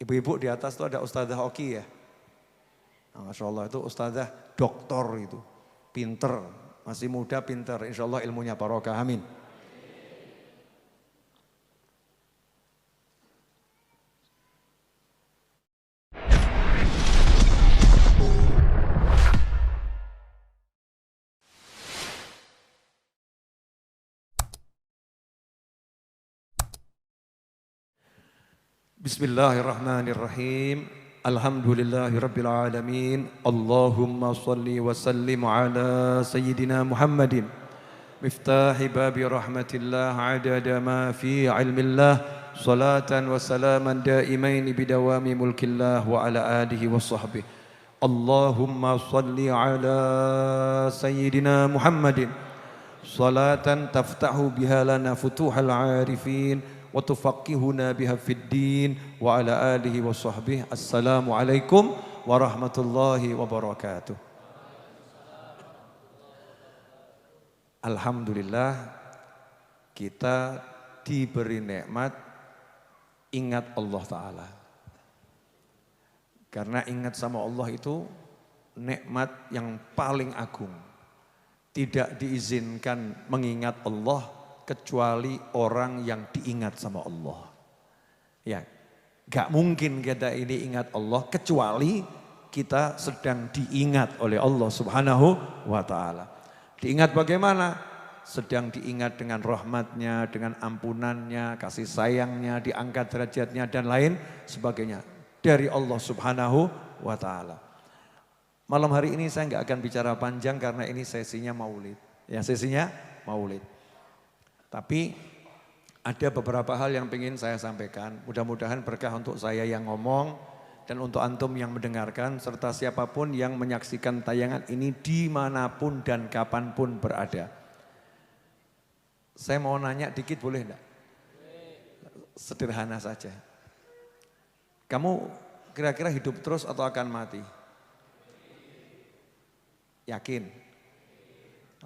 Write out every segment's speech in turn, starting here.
Ibu-ibu di atas itu ada Ustazah Oki ya. Nah, Masya Allah itu Ustazah doktor itu. Pinter, masih muda pinter. Insya Allah ilmunya barokah, amin. Bismillahirrahmanirrahim. Alhamdulillahirabbil alamin. Allahumma shalli wa sallim ala sayyidina Muhammadin. Miftahi babi rahmatillah adada ma fi ilmillah. Salatan wa salaman daimain bidawami mulkillah wa ala alihi wa sahbihi. Allahumma shalli ala sayyidina Muhammadin. Salatan taftahu biha lana futuhal arifin. Wa tufaqihuna biha fid din wa ala alihi wa sahbihi. Assalamualaikum warahmatullahi wabarakatuh. Alhamdulillah kita diberi nikmat ingat Allah Ta'ala. Karena ingat sama Allah itu nikmat yang paling agung. Tidak diizinkan mengingat Allah kecuali orang yang diingat sama Allah. Ya, gak mungkin kita ini ingat Allah kecuali kita sedang diingat oleh Allah Subhanahu wa Ta'ala. Diingat bagaimana? Sedang diingat dengan rahmatnya, dengan ampunannya, kasih sayangnya, diangkat derajatnya dan lain sebagainya. Dari Allah Subhanahu wa Ta'ala. Malam hari ini saya gak akan bicara panjang karena ini sesinya maulid. Ya, sesinya maulid. Tapi ada beberapa hal yang ingin saya sampaikan. Mudah-mudahan berkah untuk saya yang ngomong dan untuk antum yang mendengarkan serta siapapun yang menyaksikan tayangan ini dimanapun dan kapanpun berada. Saya mau nanya dikit boleh enggak? Sederhana saja. Kamu kira-kira hidup terus atau akan mati? Yakin?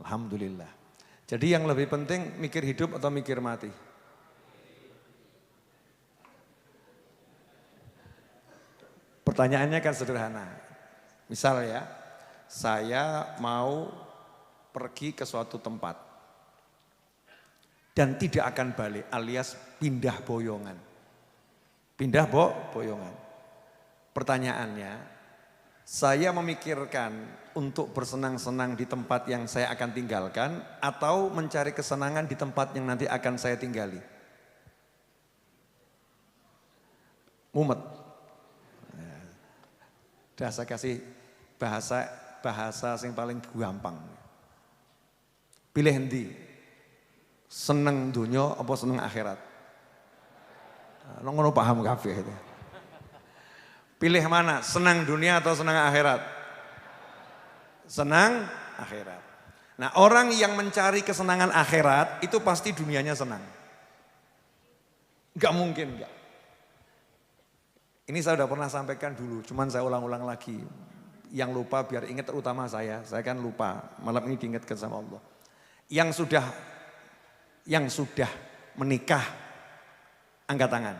Alhamdulillah. Jadi yang lebih penting mikir hidup atau mikir mati? Pertanyaannya kan sederhana. Misal ya, saya mau pergi ke suatu tempat dan tidak akan balik alias pindah boyongan. Pindah boyongan. Pertanyaannya, saya memikirkan untuk bersenang-senang di tempat yang saya akan tinggalkan atau mencari kesenangan di tempat yang nanti akan saya tinggali. Mumet. Dah saya kasih bahasa yang paling gampang. Pilih endi? Seneng dunia apa seneng akhirat? Ngono paham kabeh itu. Pilih mana? Senang dunia atau senang akhirat? Senang akhirat. Nah, orang yang mencari kesenangan akhirat itu pasti dunianya senang. Enggak mungkin enggak. Ini saya sudah pernah sampaikan dulu, cuman saya ulang-ulang lagi. Yang lupa biar ingat terutama saya kan lupa. Malam ini diingatkan sama Allah. Yang sudah menikah, angkat tangan.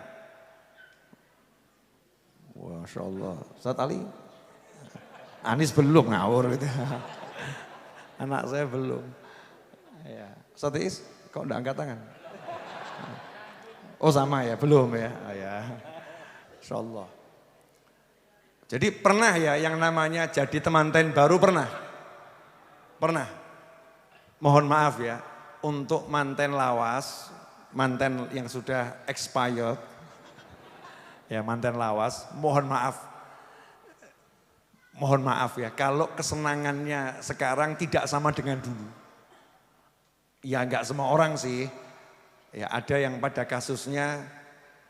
Masya Allah, Ustaz Ali, Anis belum ngawur gitu. Anak saya belum. Ya. Ustaz Is, kok enggak angkat tangan? Oh sama ya, belum ya. Oh, ya. Masya Allah. Jadi pernah ya yang namanya jadi temanten baru pernah? Pernah. Mohon maaf ya, untuk manten lawas, manten yang sudah expired, ya manten lawas, mohon maaf ya kalau kesenangannya sekarang tidak sama dengan dulu. Ya enggak semua orang sih, ya ada yang pada kasusnya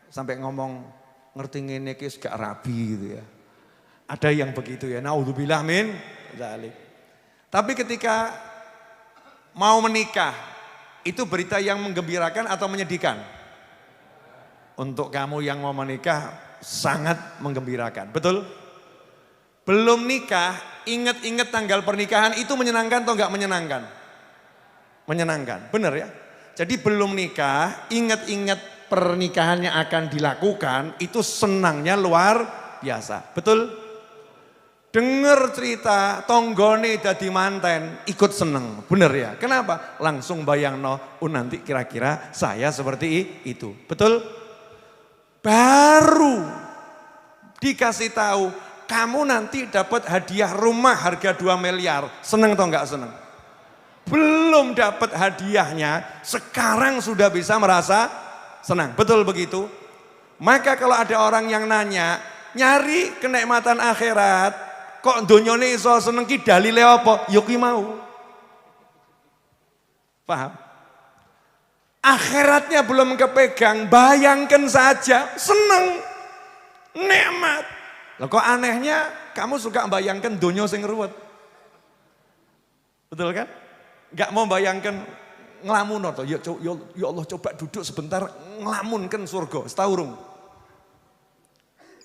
sampai ngomong ngerti ngene iki gak rabi gitu ya. Ada yang begitu ya, naudzubillah min dzalik. Tapi ketika mau menikah, itu berita yang menggembirakan atau menyedihkan? Untuk kamu yang mau menikah sangat menggembirakan, betul? Belum nikah, ingat-ingat tanggal pernikahan itu menyenangkan atau enggak menyenangkan? Menyenangkan, benar ya? Jadi belum nikah, ingat-ingat pernikahannya akan dilakukan, itu senangnya luar biasa. Betul? Dengar cerita tonggone dadi manten, ikut seneng. Bener ya? Kenapa? Langsung bayangno, oh nanti kira-kira saya seperti itu. Betul? Baru dikasih tahu, kamu nanti dapat hadiah rumah harga 2 miliar. Seneng atau enggak seneng? Belum dapat hadiahnya, sekarang sudah bisa merasa senang. Betul begitu? Maka kalau ada orang yang nanya, nyari kenikmatan akhirat, kok donyone iso seneng ki dalile apa? Ya kuwi mau. Paham? Akhiratnya belum kepegang, bayangkan saja, seneng, nikmat. Loh kok anehnya kamu suka bayangkan donya sing ruwet. Betul kan? Gak mau bayangkan ngelamun atau ya Allah coba duduk sebentar ngelamunkan surga setahun.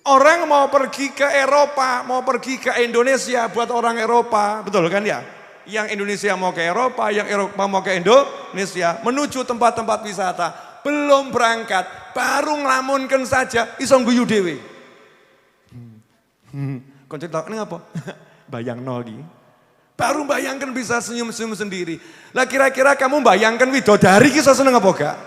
Orang mau pergi ke Eropa, mau pergi ke Indonesia buat orang Eropa, betul kan ya? Yang Indonesia mau ke Eropa, yang Eropa mau ke Indonesia, menuju tempat-tempat wisata, belum berangkat, baru ngelamunkan saja, iso guyu dhewe. Kon cerita ini apa? Bayang lagi. Baru bayangkan bisa senyum-senyum sendiri. Lah kira-kira kamu bayangkan widodari kisah seneng apa gak?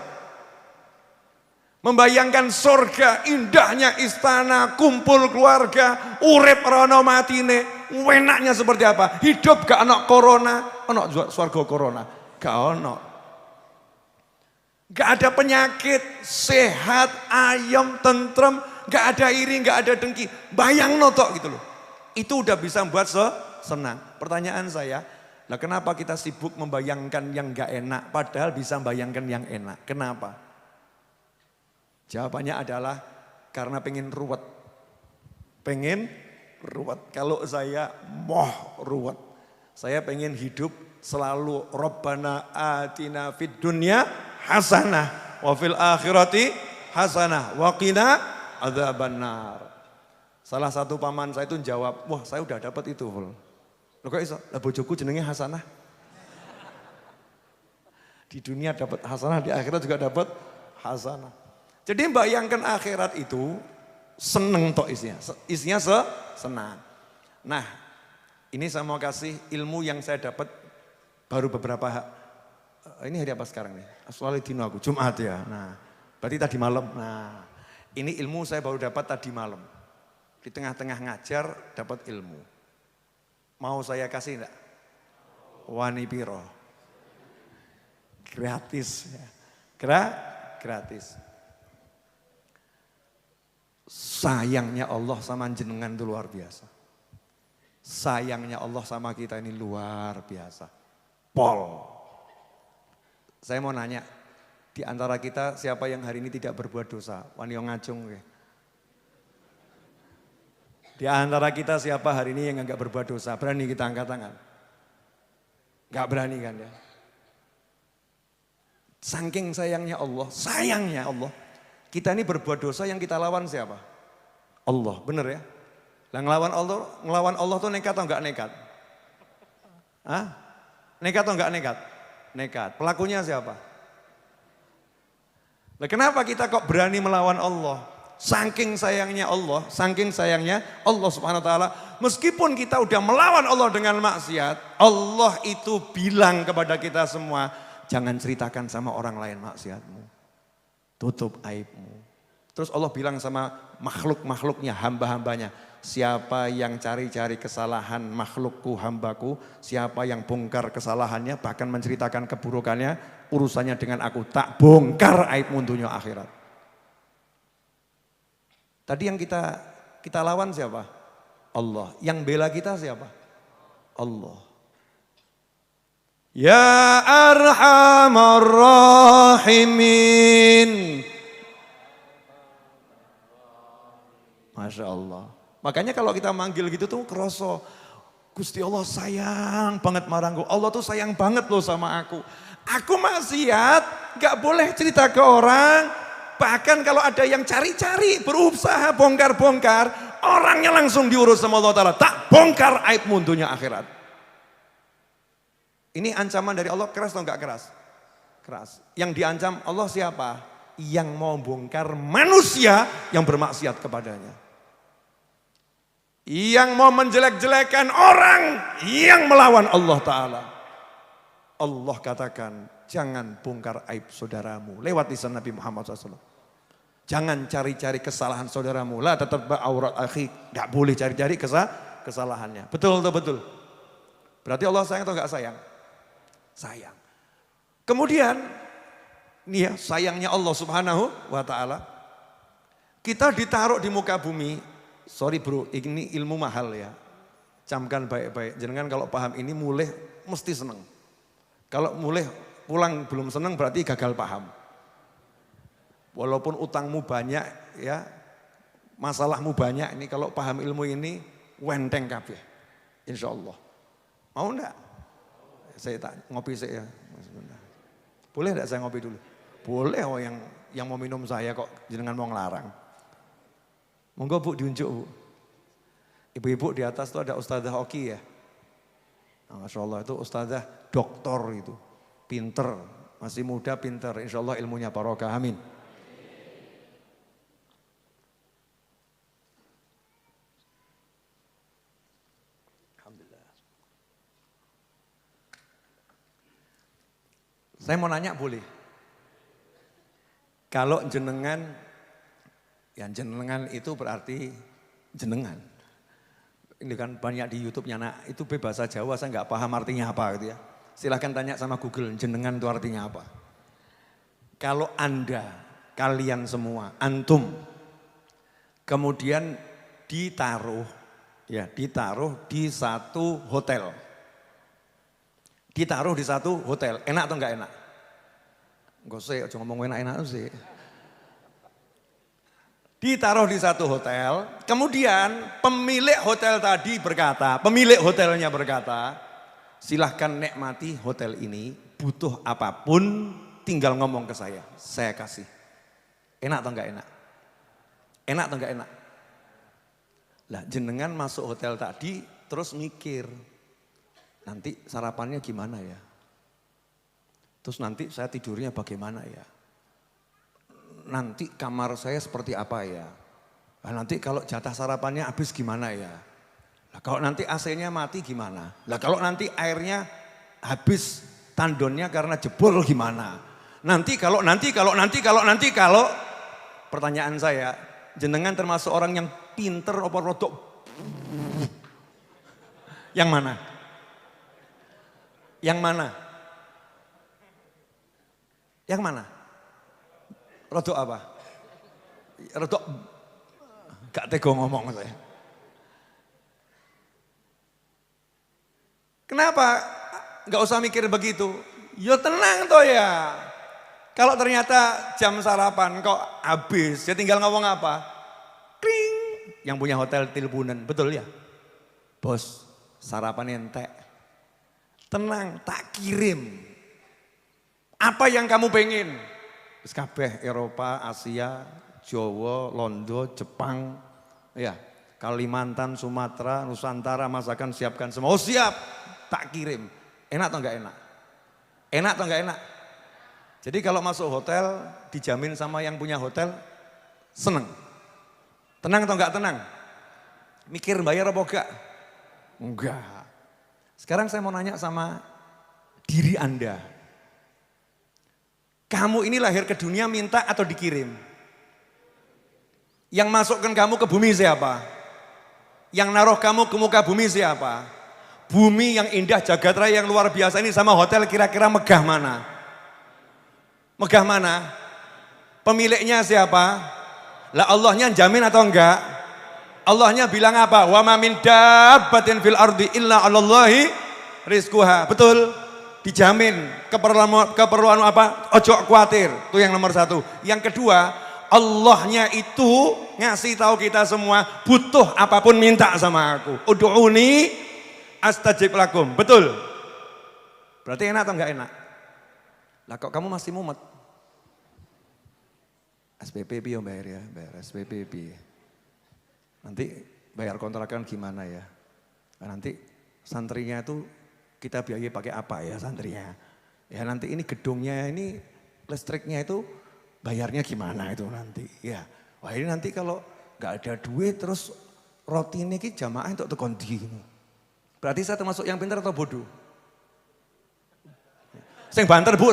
Membayangkan surga, indahnya istana, kumpul keluarga, urip rono matine, enaknya seperti apa? Hidup gak ana corona, ana surga corona, gak ana. Gak ada penyakit, sehat, ayam, tentrem, gak ada iri, gak ada dengki. Bayang notok gitu loh. Itu udah bisa membuat senang. Pertanyaan saya, lah kenapa kita sibuk membayangkan yang gak enak padahal bisa membayangkan yang enak? Kenapa? Jawabannya adalah karena pengen ruwet. Pengen ruwet. Kalau saya moh ruwet. Saya pengen hidup selalu Rabbana atina fid dunya hasanah wa fil akhirati hasanah wa qina adzabannar. Salah satu paman saya itu jawab, wah saya udah dapat itu full. Loh kok iso? Lah bojoku jenenge Hasanah. Di dunia dapat hasanah, di akhirat juga dapat hasanah. Jadi bayangkan akhirat itu seneng tok isinya. Isinya senang. Nah, ini saya mau kasih ilmu yang saya dapat baru beberapa ini hari apa sekarang nih? Soalnya dino aku Jumat ya. Nah, berarti tadi malam. Nah, ini ilmu saya baru dapat tadi malam. Di tengah-tengah ngajar dapat ilmu. Mau saya kasih enggak? Wani piro? Gratis. Gratis. Sayangnya Allah sama jenengan itu luar biasa. Sayangnya Allah sama kita ini luar biasa. Pol. Saya mau nanya, di antara kita siapa yang hari ini tidak berbuat dosa? Wani yang ngacung. Di antara kita siapa hari ini yang enggak berbuat dosa? Berani kita angkat tangan? Enggak berani kan ya? Saking sayangnya Allah, kita ini berbuat dosa yang kita lawan siapa? Allah, bener ya? Lah ngelawan Allah tuh nekat atau enggak nekat? Hah? Nekat atau enggak nekat? Nekat. Pelakunya siapa? Lah kenapa kita kok berani melawan Allah? Saking sayangnya Allah Subhanahu wa taala, meskipun kita udah melawan Allah dengan maksiat, Allah itu bilang kepada kita semua, jangan ceritakan sama orang lain maksiatmu. Tutup aibmu. Terus Allah bilang sama makhluk-makhluknya, hamba-hambanya, siapa yang cari-cari kesalahan makhlukku, hambaku, siapa yang bongkar kesalahannya, bahkan menceritakan keburukannya, urusannya dengan aku, tak bongkar aibmu dunia akhirat. Tadi yang kita lawan siapa? Allah. Yang bela kita siapa? Allah. Ya Arhamar Rahimin. Masya Allah. Makanya kalau kita manggil gitu tuh kerasa, Gusti Allah sayang banget marangku. Allah tuh sayang banget loh sama aku. Aku maksiat, gak boleh cerita ke orang. Bahkan kalau ada yang cari-cari, berusaha bongkar-bongkar, orangnya langsung diurus sama Allah Ta'ala. Tak bongkar aibmu dunia akhirat. Ini ancaman dari Allah keras atau enggak keras? Keras. Yang diancam Allah siapa? yang mau bongkar manusia yang bermaksiat kepadanya. Yang mau menjelek-jelekan orang yang melawan Allah Ta'ala. Allah katakan, jangan bongkar aib saudaramu. Lewat lisan Nabi Muhammad SAW. Jangan cari-cari kesalahan saudaramu. La tetap aurat akhi. Gak boleh cari-cari kesalahannya. Betul atau betul? Berarti Allah sayang atau gak sayang? Sayang. Kemudian, nih ya sayangnya Allah Subhanahu wa Ta'ala. Kita ditaruh di muka bumi. Sorry bro, ini ilmu mahal ya. Camkan baik-baik. Jangan kalau paham ini mulai mesti senang. Kalau mulai pulang belum senang berarti gagal paham. Walaupun utangmu banyak ya, masalahmu banyak ini kalau paham ilmu ini wenteng kabeh. Insya Allah. Mau enggak? Saya tak ngopi saya. Boleh enggak saya ngopi dulu? Boleh, oh yang mau minum saya kok jenengan mau ngelarang. Monggo Bu diunjuk Bu. Ibu-ibu di atas itu ada Ustazah Oki ya. Nah, Masya Allah itu Ustazah doktor itu. Pinter, masih muda pinter. Insya Allah ilmunya barokah, amin. Alhamdulillah. Saya mau nanya boleh? Kalau jenengan, ya jenengan itu berarti jenengan. Ini kan banyak di YouTube-nya, nah itu bahasa Jawa saya nggak paham artinya apa gitu ya. Silahkan tanya sama Google, jenengan itu artinya apa. Kalau Anda, kalian semua, antum, kemudian ditaruh di satu hotel. Ditaruh di satu hotel, enak atau enggak enak? Enggak sih, cuma ngomong enak-enak sih. Ditaruh di satu hotel, kemudian pemilik hotel tadi berkata, pemilik hotelnya berkata, silahkan nikmati hotel ini, butuh apapun tinggal ngomong ke saya kasih. Enak atau enggak enak? Enak atau enggak enak? Lah jenengan masuk hotel tadi terus mikir, nanti sarapannya gimana ya? Terus nanti saya tidurnya bagaimana ya? Nanti kamar saya seperti apa ya? Nah, nanti kalau jatah sarapannya habis gimana ya? Nah, kalau nanti AC-nya mati gimana? Lah kalau nanti airnya habis tandonnya karena jebol gimana? Kalau pertanyaan saya, jenengan termasuk orang yang pinter apa rodok? Yang mana? Yang mana? Yang mana? Rodok apa? Rodok gak tega ngomong saya. Kenapa? Gak usah mikir begitu. Ya tenang toh ya. Kalau ternyata jam sarapan kok habis, ya tinggal ngomong apa? Kring. Yang punya hotel teleponan, betul ya? Bos, sarapan entek. Tenang, tak kirim. Apa yang kamu pengen? Kabeh Eropa, Asia, Jawa, Londo, Jepang, ya Kalimantan, Sumatera, Nusantara, masakan siapkan semua. Oh siap, tak kirim. Enak atau enggak enak? Enak atau enggak enak? Jadi kalau masuk hotel, dijamin sama yang punya hotel, seneng. Tenang atau enggak tenang? Mikir bayar apa enggak? Enggak. Sekarang saya mau nanya sama diri Anda. Kamu ini lahir ke dunia minta atau dikirim? Yang masukkan kamu ke bumi siapa? Yang naruh kamu ke muka bumi siapa? Bumi yang indah jagat raya yang luar biasa ini sama hotel kira-kira megah mana? Megah mana? Pemiliknya siapa? Lah Allahnya jamin atau enggak? Allahnya bilang apa? Wa ma min dabbatin fil ardi illa 'alallahi rizquha. Betul? Dijamin keperluan apa? Ojo khawatir. Itu yang nomor satu. Yang kedua, Allahnya itu ngasih tahu kita semua butuh apapun minta sama aku. Ud'uni astajib lakum. Betul? Berarti enak atau enggak enak? Lah kok kamu masih mumet? SPP piye bayar ya? Bayar SPP piye? Nanti bayar kontrakan gimana ya? Nah, nanti santrinya itu kita biayai pakai apa ya santrinya? Ya nanti ini gedungnya ini listriknya itu bayarnya gimana itu nanti. Ya, wah ini nanti kalau nggak ada duit terus roti ini jamaah untuk tekon di. Berarti saya termasuk yang pintar atau bodoh? Sing banter bu,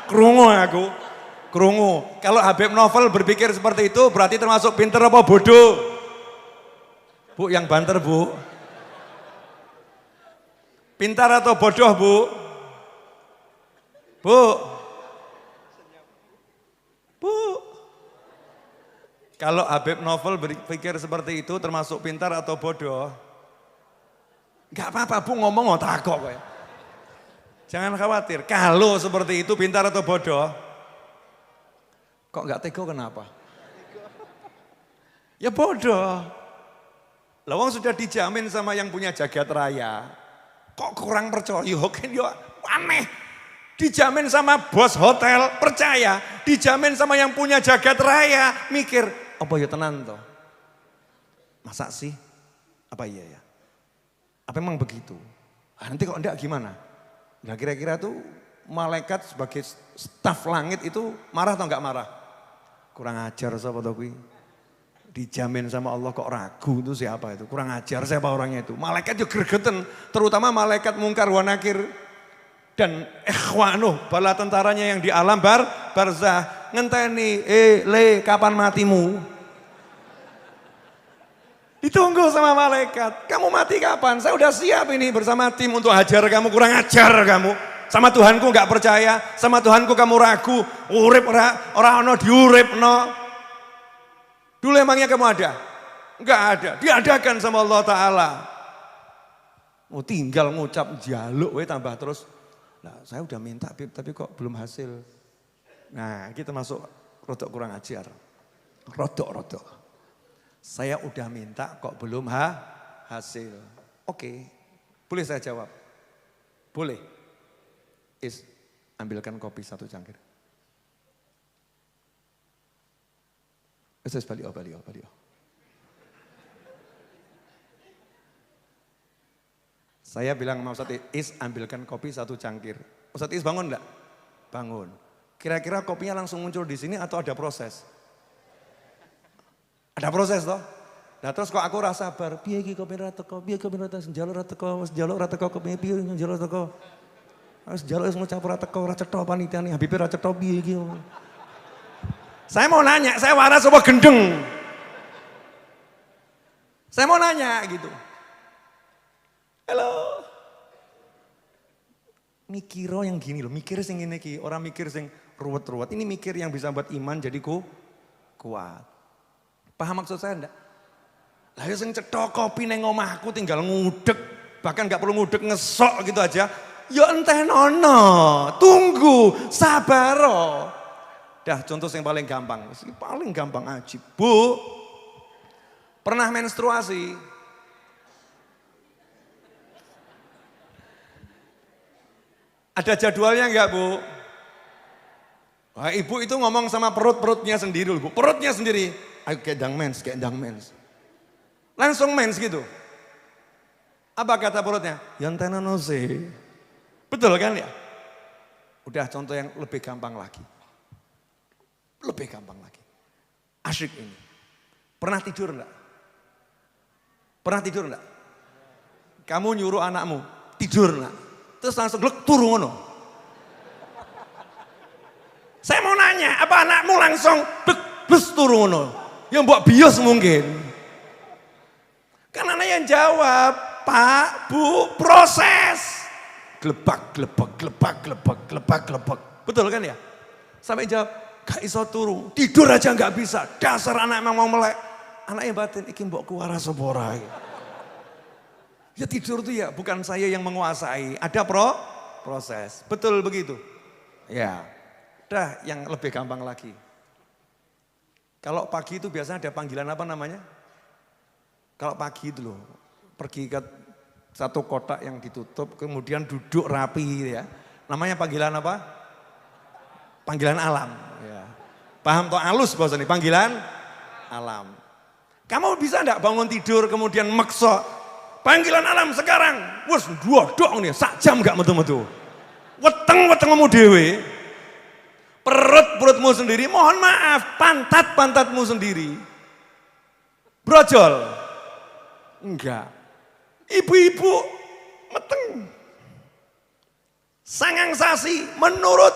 krungu aku, krungu. Kalau Habib Novel berpikir seperti itu berarti termasuk pintar apa bodoh? Bu yang banter bu. Pintar atau bodoh bu? Bu. Bu. Kalau Habib Novel berpikir seperti itu termasuk pintar atau bodoh? Enggak apa-apa bu ngomong otak kok. Jangan khawatir, kalau seperti itu pintar atau bodoh? Kok enggak tego kenapa? Ya bodoh. Lawang sudah dijamin sama yang punya jagat raya. Kok kurang percaya? Kan ya aneh. Dijamin sama bos hotel, percaya. Dijamin sama yang punya jagat raya, mikir, apa ya tenan toh? Masa sih? Apa iya ya? Apa memang begitu? Nanti kok enggak gimana? Nah kira-kira tuh malaikat sebagai staf langit itu marah atau enggak marah? Kurang ajar siapa tuh kui? Dijamin sama Allah kok ragu itu siapa itu? Kurang ajar siapa orangnya itu? Malaikat juga gregeten, terutama malaikat mungkar wa nakir dan ikhwanuh, bala tentaranya yang di alam barzah ngenteni, le kapan matimu? Ditunggu sama malaikat, kamu mati kapan? Saya udah siap ini bersama tim untuk hajar kamu, kurang ajar kamu. Sama Tuhanku gak percaya, sama Tuhanku kamu ragu, urip ora ono diurip no. Dulu emangnya kamu ada? Enggak ada, diadakan sama Allah Ta'ala. Mau tinggal ngucap jaluk, tambah terus. Nah saya udah minta tapi kok belum hasil. Nah kita masuk rodok kurang ajar, rodok. Saya udah minta kok belum hasil. Oke, boleh saya jawab? Boleh. Ambilkan kopi 1 cangkir. Balik. Saya bilang sama Ustadz ambilkan kopi 1 cangkir. Ustadz bangun enggak? Bangun. Kira-kira kopinya langsung muncul di sini atau ada proses? Ada proses toh. Nah terus kok aku rasa sabar, piye iki kopi ra teko, piye kopi ra teko, njaluk ra teko, kopi piye njaluk teko. Wis njaluk wis ngucap ra teko, ora cetha panitiane, Habib ra cetha piye iki. Saya mau nanya, saya waras apa gendeng? Saya mau nanya gitu. Halo. Mikir yang gini loh, mikir sing ngene iki, orang mikir sing ruwet-ruwet. Ini mikir yang bisa buat iman jadi kuat. Paham maksud saya enggak? Lah ya sing cetha kopi nang omahku tinggal ngudek, bahkan enggak perlu ngudek ngesok gitu aja. Ya entenono, tunggu, sabar. Dah contoh yang paling gampang, paling gampang aja. Bu, pernah menstruasi? Ada jadwalnya enggak Bu? Wah, ibu itu ngomong sama perutnya sendiri Bu, perutnya sendiri. Ayo kedang mens. Langsung mens gitu. Apa kata perutnya? Yang tenono sih. Betul kan ya? Udah contoh yang lebih gampang lagi. Asyik ini. Pernah tidur enggak? Kamu nyuruh anakmu tidur enggak? Terus langsung glek turu ngono. Saya mau nanya, apa anakmu langsung blus turu ngono? Yang buat bios mungkin. Kan anak yang jawab, Pak, Bu, proses. Glebak. Betul kan ya? Sampai jawab, gak iso turu, tidur aja gak bisa. Dasar anak emang mau melek. Anaknya batin, iki mbok kuara sepora. Ya tidur tuh ya, bukan saya yang menguasai. Ada proses, betul begitu. Ya, dah yang lebih gampang lagi. Kalau pagi itu biasanya ada panggilan apa namanya? Kalau pagi itu loh, pergi ke satu kotak yang ditutup, kemudian duduk rapi ya. Namanya panggilan apa? Panggilan alam. Ya. Paham toh halus bahasa ini, panggilan alam. Kamu bisa enggak bangun tidur kemudian maksa, panggilan alam sekarang, wes dua nih, sak jam enggak metu-metu. Weteng kamu dewe, perut perutmu sendiri, mohon maaf, pantatmu sendiri. Brojol? Enggak. Ibu-ibu meteng. Sangang sasi menurut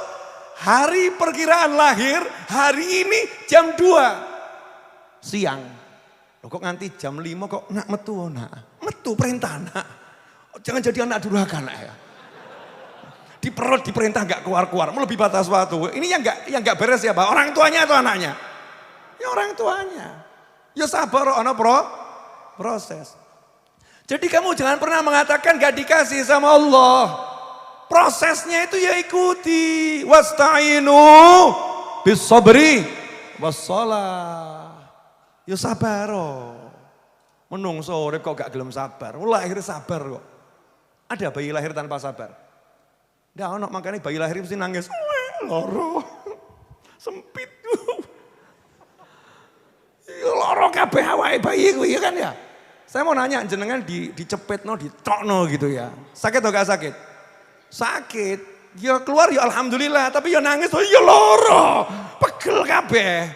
hari perkiraan lahir, hari ini jam 2 siang. Loh, kok nganti jam 5 kok nak metu nak? Metu perintah nak. Jangan jadi anak durhaka nak ya. Di perut diperintah enggak keluar-keluar, melebihi batas waktu. Ini yang enggak beres ya, Pak. Orang tuanya atau anaknya? Ya orang tuanya. Ya sabar, ono proses. Jadi kamu jangan pernah mengatakan gak dikasih sama Allah. Prosesnya itu ya ikuti. Wasta'inu bis sabri wassalah. Ya sabar. Menungso urip kok gak gelem sabar. Lahir sabar kok. Ada bayi lahir tanpa sabar? Nggak ono, makanya bayi lahir mesti nangis. Loro. Sempit. Loro kabeh awake bayi kuwi ya kan ya. Saya mau nanya jenengan dicepetno, ditokno gitu ya. Sakit atau gak sakit? Sakit. Ya keluar ya alhamdulillah, tapi ya nangis oh ya loro. Pegel kabeh.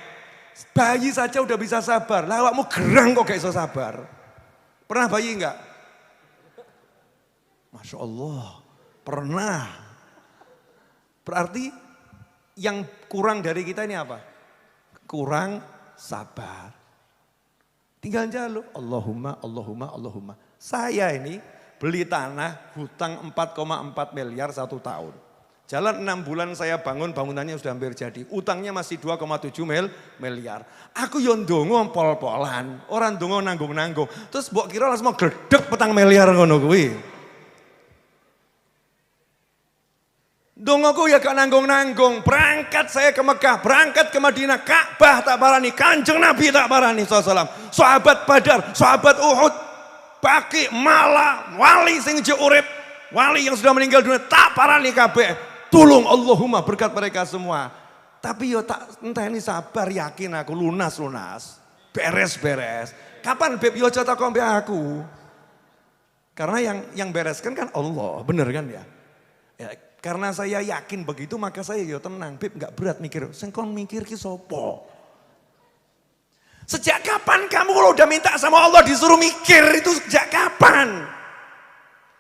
Bayi saja udah bisa sabar. Lah awakmu gerang kok gak iso sabar. Pernah bayi enggak? Masya Allah. Pernah. Berarti yang kurang dari kita ini apa? Kurang sabar. Tinggal jaluk. Allahumma. Saya ini beli tanah hutang 4,4 miliar 1 tahun. Jalan 6 bulan saya bangun, bangunannya sudah hampir jadi. Utangnya masih 2,7 miliar. Aku yo ndonga pol-polan, orang ndonga nanggung-nanggung. Terus mbok kira langsung gledek 4 miliar ngono kuwi. Dongoku ya gak nanggung-nanggung, berangkat saya ke Mekah, berangkat ke Madinah, Ka'bah tak parani, Kanjeng Nabi tak parani SAW. Sahabat Badar, sahabat Uhud, Baki, Mala, wali sing jek urip, wali yang sudah meninggal dunia, tak parani kabeh. Tolong Allahumma berkat mereka semua. Tapi yo tak entah ini sabar, yakin aku lunas, beres. Kapan Beb yo aja takon aku. Karena yang bereskan kan Allah, bener kan ya? Ya, karena saya yakin begitu maka saya ya tenang. Beb gak berat mikir. Sing kon mikir ki sopo? Sejak kapan kamu kalau udah minta sama Allah disuruh mikir itu sejak kapan?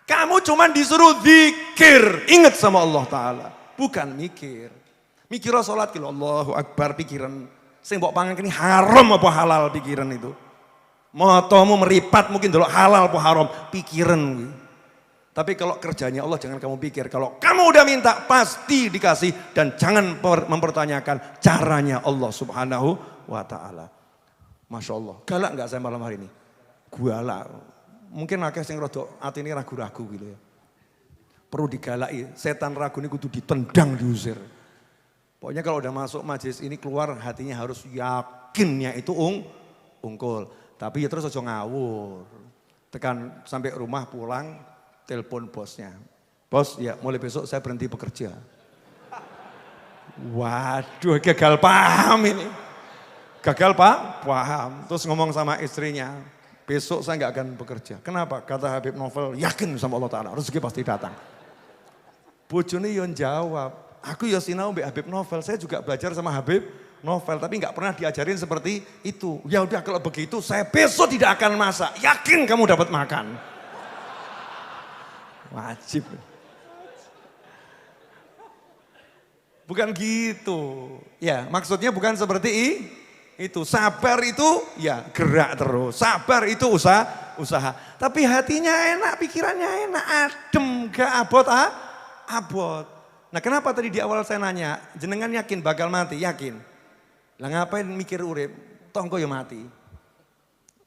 Kamu cuma disuruh zikir. Ingat sama Allah Ta'ala. Bukan mikir. Mikir sholat ki Allahu Akbar pikiran. Sing mbok pangan kini haram apa halal pikiran itu. Motomu meripat mungkin dulu halal apa haram pikiran. Tapi kalau kerjanya Allah jangan kamu pikir. Kalau kamu udah minta pasti dikasih. Dan jangan mempertanyakan caranya Allah subhanahu wa ta'ala. Masya Allah. Galak gak saya malam hari ini? Galak. Mungkin akeh sing rada atine ragu-ragu gitu ya. Perlu digalaki. Setan ragu ini kudu ditendang, diusir. Pokoknya kalau udah masuk majelis ini keluar hatinya harus yakinnya itu ungkul. Tapi ya terus aja ngawur. Tekan sampai rumah pulang. Telepon bosnya. Bos, ya mulai besok saya berhenti bekerja. Waduh, gagal paham ini. Gagal paham. Terus ngomong sama istrinya, besok saya nggak akan bekerja. Kenapa? Kata Habib Novel, yakin sama Allah Ta'ala, rezeki pasti datang. Bojone yon jawab, aku ya sinau mbak Habib Novel, saya juga belajar sama Habib Novel, tapi nggak pernah diajarin seperti itu. Ya udah kalau begitu, saya besok tidak akan masak. Yakin kamu dapat makan. Wajib. Bukan gitu. Ya, maksudnya bukan seperti itu. Sabar itu ya gerak terus. Sabar itu usaha. Tapi hatinya enak, pikirannya enak, adem, gak abot abot. Nah, kenapa tadi di awal saya nanya, jenengan yakin bakal mati? Yakin. Lah ngapain mikir urip? Tongko ya mati.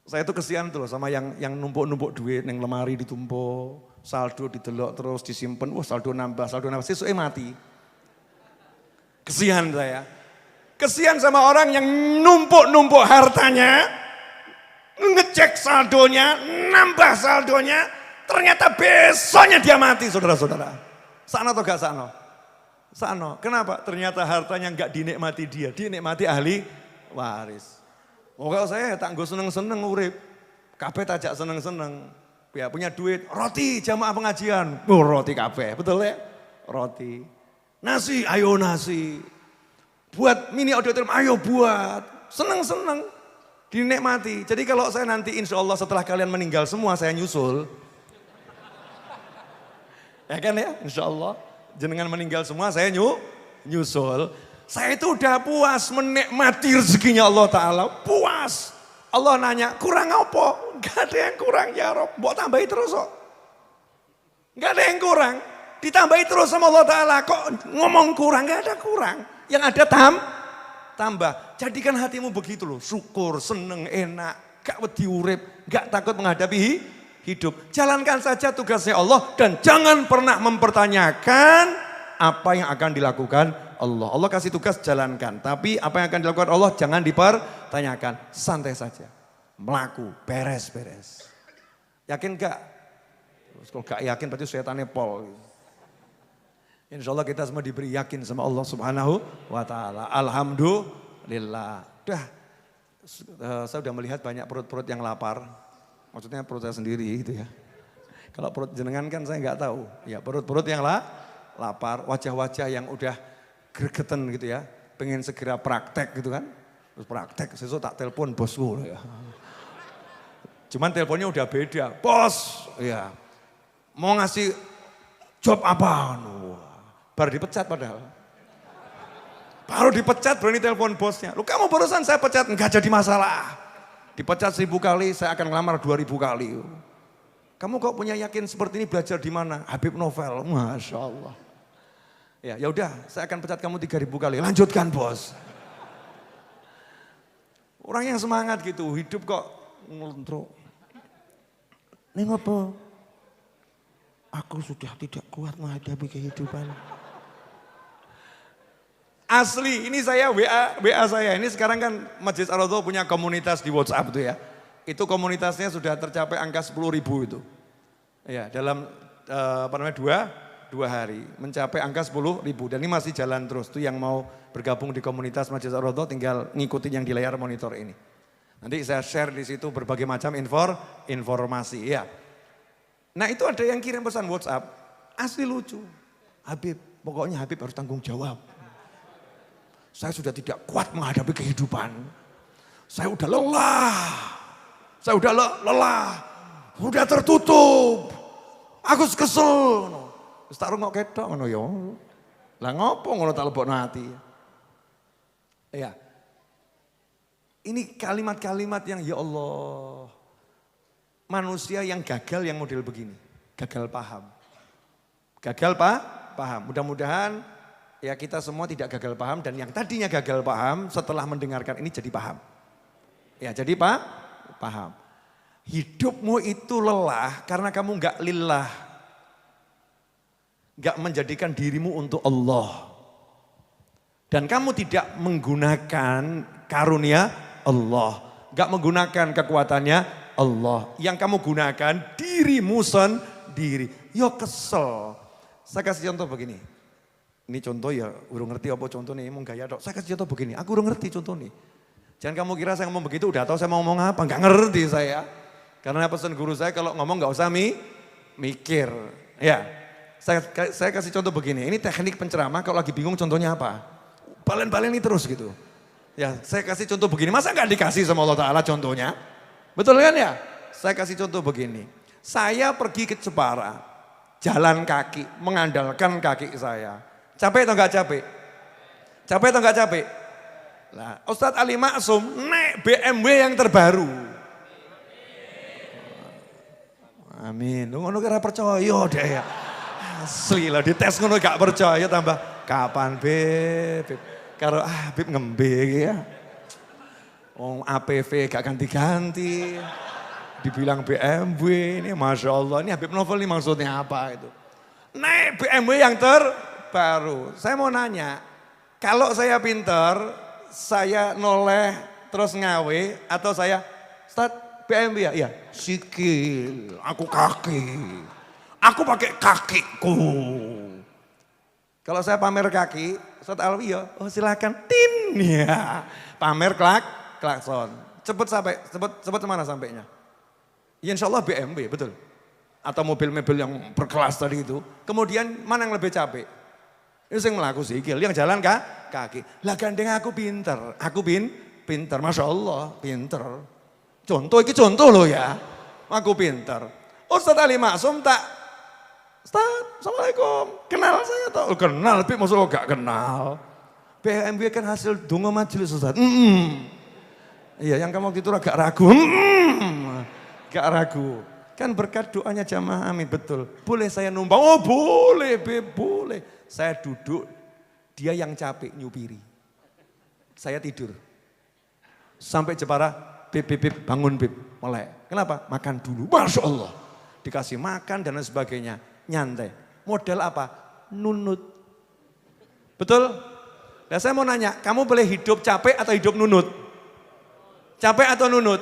Saya tuh kesian tuh loh sama yang numpuk-numpuk duit yang lemari ditumpuk. Saldo didelok terus disimpan, wah saldo nambah, sesuk mati. Kesian saya. Kesian sama orang yang numpuk-numpuk hartanya, ngecek saldonya, nambah saldonya, ternyata besoknya dia mati saudara-saudara. Sano atau gak sano? Sano. Kenapa? Ternyata hartanya gak dinikmati dia, dinikmati ahli waris. Oh kalau saya tak gue seneng-seneng urip, kabeh tajak seneng-seneng. Ya punya duit, roti jamaah pengajian. Oh roti kabeh, betul ya? Roti. Nasi, ayo nasi. buat mini auditorium, ayo buat. Seneng-seneng, dinikmati. Jadi kalau saya nanti insya Allah setelah kalian meninggal semua saya nyusul. Ya kan ya, insya Allah. Jenengan meninggal semua saya nyusul. Saya itu udah puas menikmati rezekinya Allah Ta'ala. Puas. Allah nanya, kurang apa? Gak ada yang kurang ya Rob. Mau tambahi terus kok. Gak ada yang kurang. Ditambahi terus sama Allah Ta'ala. Kok ngomong kurang? Gak ada kurang. Yang ada tambah. Jadikan hatimu begitu loh. Syukur, seneng, enak. Gak wedi urip. Gak takut menghadapi hidup. Jalankan saja tugasnya Allah. Dan jangan pernah mempertanyakan apa yang akan dilakukan Allah. Allah kasih tugas jalankan. Tapi apa yang akan dilakukan Allah jangan dipertanyakan. Santai saja. Melaku, beres-beres. Yakin gak? Kalau gak yakin berarti setannya pol. Insya Allah kita semua diberi yakin sama Allah Subhanahu wa ta'ala. Alhamdulillah. Saya sudah melihat banyak perut-perut yang lapar. Maksudnya perut saya sendiri gitu ya. Kalau perut jenengan kan saya nggak tahu. Ya perut-perut yang lapar, wajah-wajah yang udah gregetan gitu ya. Pengen segera praktek gitu kan. Terus praktek, sesuk tak telepon bosku ya. Cuman teleponnya udah beda. Bos, ya. Mau ngasih job apa? Baru dipecat padahal. Baru dipecat berani telepon bosnya. Lu kamu barusan saya pecat, enggak jadi masalah. Dipecat 1000 kali, saya akan ngelamar 2000 kali. Kamu kok punya yakin seperti ini belajar di mana? Habib Novel, Masya Allah. Ya udah, saya akan pecat kamu 3000 kali. Lanjutkan bos. Orang yang semangat gitu, hidup kok ngeluntruk. Ini apa? Aku sudah tidak kuat menghadapi kehidupan. Asli, ini saya WA saya. Ini sekarang kan Masjid Ar-Raudhah punya komunitas di WhatsApp itu ya. Itu komunitasnya sudah tercapai angka 10.000 itu. Ya, dalam dua hari mencapai angka 10.000 dan ini masih jalan terus. Tuh yang mau bergabung di komunitas Masjid Ar-Raudhah tinggal ngikutin yang di layar monitor ini. Nanti saya share di situ berbagai macam informasi ya. Nah itu ada yang kirim pesan WhatsApp, asli lucu. Habib, pokoknya Habib harus tanggung jawab. Saya sudah tidak kuat menghadapi kehidupan. Saya udah lelah. Saya udah lelah. Udah tertutup. Aku kesel. Terus tak rungok ketok ngono ya. Lah ngopo ngono tak lebokno ati. Ya. Ini kalimat-kalimat yang ya Allah. Manusia yang gagal yang model begini. Gagal paham. Gagal paham. Mudah-mudahan ya kita semua tidak gagal paham dan yang tadinya gagal paham setelah mendengarkan ini jadi paham. Ya jadi paham. Hidupmu itu lelah karena kamu enggak lillah. Enggak menjadikan dirimu untuk Allah. Dan kamu tidak menggunakan karunia Allah. Enggak menggunakan kekuatannya Allah. Yang kamu gunakan dirimu sendiri. Yo kesel. Saya kasih contoh begini. Ini contoh ya, urung ngerti apa contoh nih, mau gaya dok. Saya kasih contoh begini, aku urung ngerti contoh nih. Jangan kamu kira saya ngomong begitu udah tahu saya mau ngomong apa, nggak ngerti saya. Karena pesan guru saya kalau ngomong nggak usah mikir. Ya, saya kasih contoh begini, ini teknik penceramah kalau lagi bingung contohnya apa. Balen-balen ini terus gitu. Ya, saya kasih contoh begini, masa nggak dikasih sama Allah Ta'ala contohnya? Betul kan ya? Saya kasih contoh begini, saya pergi ke Jepara, jalan kaki, mengandalkan kaki saya. Capek atau enggak capek? Capek atau enggak capek? Nah, Ustadz Ali Maksum naik BMW yang terbaru. Amin. Lu ngono kira percaya deh ya. Asli lah dites ngono gak percaya tambah kapan Beb? Karo Beb ngembe ya. Wong APV gak ganti-ganti. Dibilang BMW ini Masya Allah. Ini Habib Novel ini maksudnya apa itu? Naik BMW yang terbaru. Saya mau nanya, kalau saya pinter, saya noleh terus ngawe atau saya start BMW ya? Iya, sikil, aku kaki. Aku pakai kakiku. Kalau saya pamer kaki, Ustaz Alwi ya, oh silakan tin ya. Pamer klakson. Cepet kemana sampainya? Ya insya Allah BMW, betul. Atau mobil-mobil yang berkelas tadi itu. Kemudian mana yang lebih capek? Itu yang melaku sikil, yang jalan kaki. Lah gandeng aku pinter, pinter, Masya Allah, pinter. Contoh, ini contoh loh ya, aku pinter. Ustadz Ali Maksum tak, Ustadz, Assalamualaikum, kenal saya tau? Kenal, tapi maksudnya gak kenal. BMW kan hasil donga majelis Ustadz. Iya, yang kamu waktu itu agak ragu, gak ragu. Kan berkat doanya jamaah amin, betul. Boleh saya numpang? Oh boleh, boleh. Saya duduk, dia yang capek nyupiri. Saya tidur. Sampai Jepara, Beb, bangun Beb, melek. Kenapa? Makan dulu, Masya Allah. Dikasih makan dan lain sebagainya, nyantai. Modal apa? Nunut. Betul? Nah saya mau nanya, kamu boleh hidup capek atau hidup nunut? Capek atau nunut?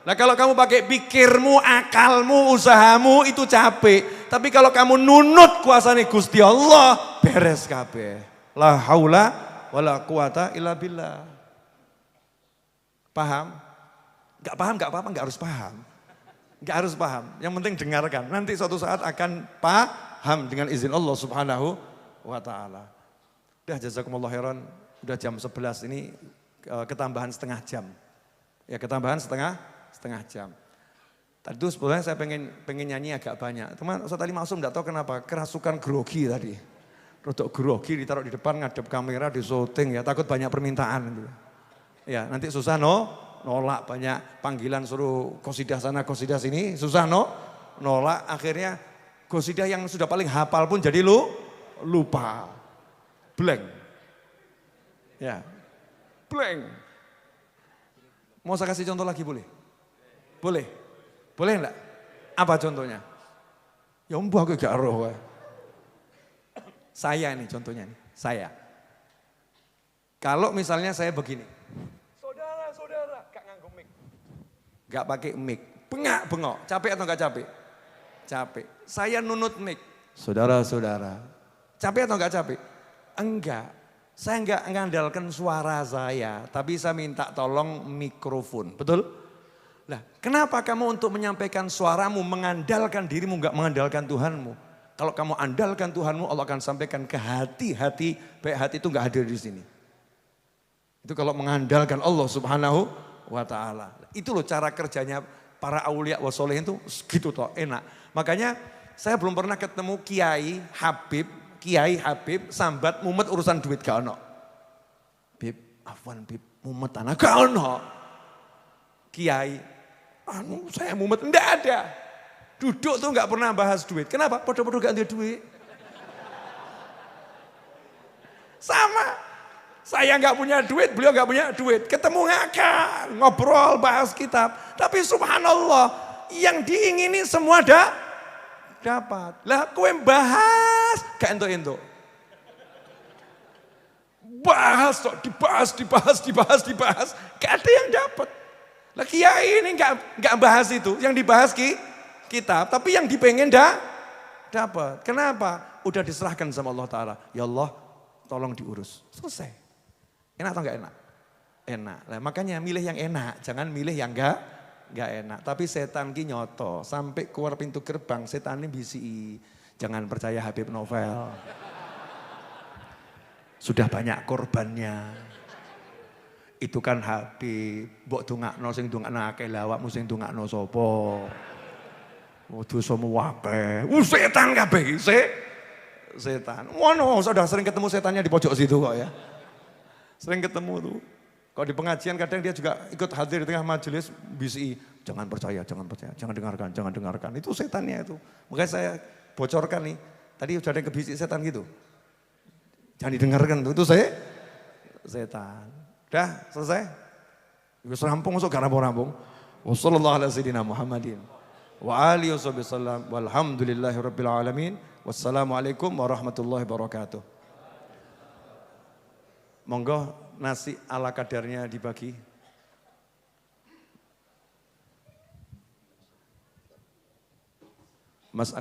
Nah kalau kamu pakai pikirmu, akalmu, usahamu itu capek. Tapi kalau kamu nunut kuasane Gusti Allah, beres kabeh. La haula wala quwata illa billah. Paham? Gak paham gak apa-apa, gak harus paham. Gak harus paham, yang penting dengarkan. Nanti suatu saat akan paham dengan izin Allah subhanahu wa ta'ala. Udah jazakumullah khairan, udah jam 11 ini ketambahan setengah jam. Ya ketambahan setengah jam. Tadi itu sebetulnya saya pengen nyanyi agak banyak. Teman Ustadz Ali Maksum enggak tahu kenapa kerasukan grogi tadi. Rodok grogi ditaruh di depan ngadep kamera di syuting ya, takut banyak permintaan. Ya nanti susah nolak banyak panggilan suruh qosidah sana qosidah sini, susah nolak akhirnya qosidah yang sudah paling hafal pun jadi lupa. Blank. Ya. Blank. Mau saya kasih contoh lagi boleh? Boleh? Boleh enggak? Apa contohnya? Ya mbah aku gak roh. Saya nih contohnya nih, saya. Kalau misalnya saya begini. Saudara, gak nganggo mic. Gak pakai mic. Bengok. Capek atau gak capek? Capek. Saya nunut mic. Saudara. Capek atau gak capek? Enggak. Saya enggak mengandalkan suara saya, tapi saya minta tolong mikrofon. Betul? Nah, kenapa kamu untuk menyampaikan suaramu mengandalkan dirimu, enggak mengandalkan Tuhanmu? Kalau kamu andalkan Tuhanmu, Allah akan sampaikan ke hati-hati, baik hati itu enggak hadir di sini. Itu kalau mengandalkan Allah Subhanahu wa ta'ala. Itu loh cara kerjanya para aulia wa sholihin itu gitu toh, enak. Makanya saya belum pernah ketemu Kiai Habib sambat mumet urusan duit gak ono. Bib, afwan Bib, mumet anak gak ono. Kiai, saya mumet, enggak ada. Duduk tuh enggak pernah bahas duit. Kenapa? Podo-podo gak ada duit. Sama. Saya enggak punya duit, beliau enggak punya duit. Ketemu ngakak, ngobrol, bahas kitab. Tapi subhanallah, yang diingini semua dapat. Lah kowe bahas gak entuk-entuk. Bahas kok, dibahas, gak ada yang dapat. Lah kiai ini gak bahas itu, yang dibahas kitab, tapi yang dipengen dapat. Kenapa? Udah diserahkan sama Allah Ta'ala. Ya Allah, tolong diurus. Selesai. Enak atau gak enak? Enak. Lah makanya milih yang enak, jangan milih yang gak enak. Tapi setan ki nyoto, sampai keluar pintu gerbang setan ini bisi. Jangan percaya Habib Novel. Sudah banyak korbannya. Itu kan Habib, mbok dongakno sing dongakno akeh lawakmu sing dongakno sapa? Dosamu akeh. Setan kabeh setan. Ngono, sudah sering ketemu setannya di pojok situ kok ya. Sering ketemu tuh. Kalau di pengajian kadang dia juga ikut hadir di tengah majelis, bisi, jangan percaya, jangan dengarkan. Itu setannya itu. Makanya saya bocorkan nih, tadi sudah ada yang kebisi setan gitu. Jangan didengarkan tuh, itu setan. Udah selesai? Wis rampung masuk gak rampung-rampung. Wassallallahu ala sayyidina Muhammadin wa alihi wasallam walhamdulillahirabbil alamin. Wassalamualaikum warahmatullahi wabarakatuh. Monggo nasi ala kadarnya dibagi. Mas